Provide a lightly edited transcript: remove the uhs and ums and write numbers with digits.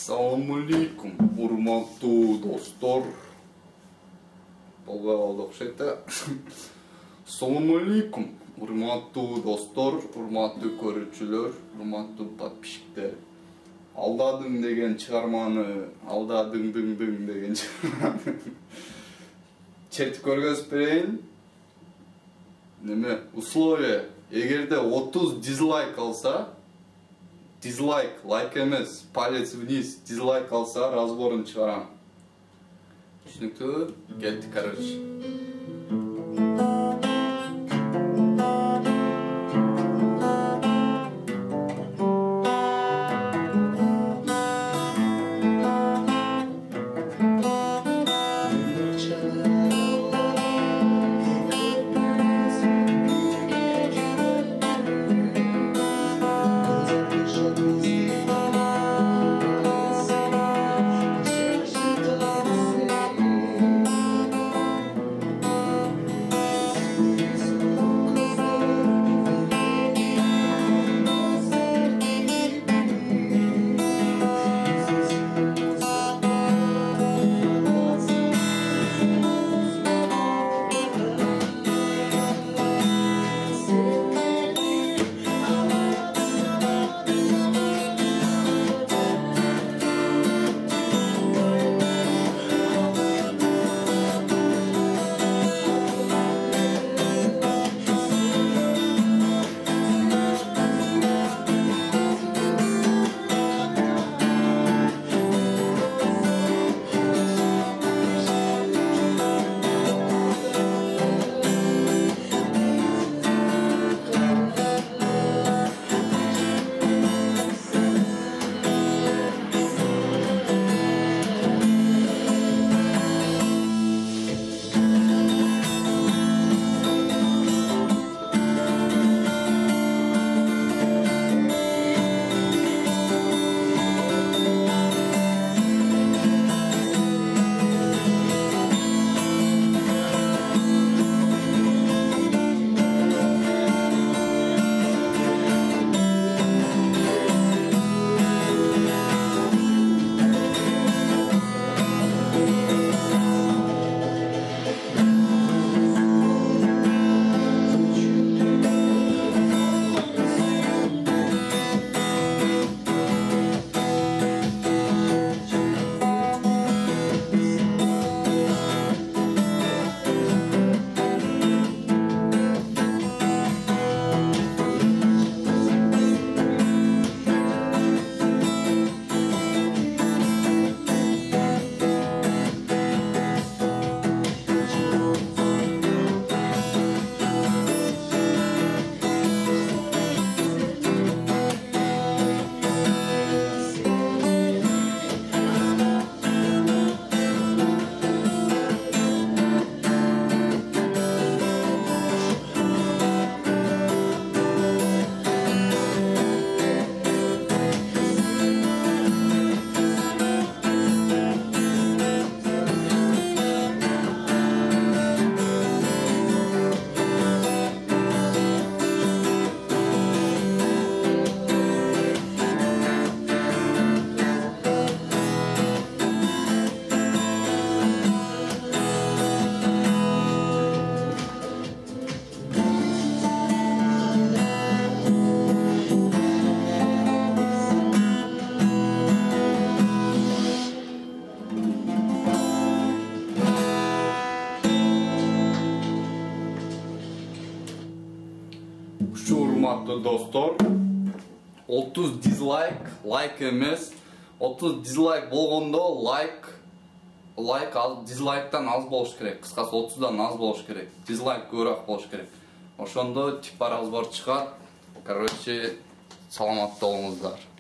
Assalamu alaikum, урматтуу достор. Болбой калды окшойт да. Assalamu alaikum, урматтуу достор, урматтуу көрүүчүлөр, урматтуу подписчиктер. Алдадың деген чыгарманы, алдадың деген чыгарманы чертип көргөзүп берейин. Неме, условие, эгерде 30 дизлайк алса, дизлайк, лайк эмес, палец вниз, дизлайк алса, разборун чыгарам. Түшүнүктүү? Келди, короче. Урматтуу достор, 30 дизлайк, лайк эмес, 30 дизлайк болгондо лайк дизлайктан аз болуш керек. Кыскасы 30дан аз болуш керек. Дизлайк көбүрөөк болуш керек. Ошондо типа разбор чыгат. Короче, саламатта болуңуздар.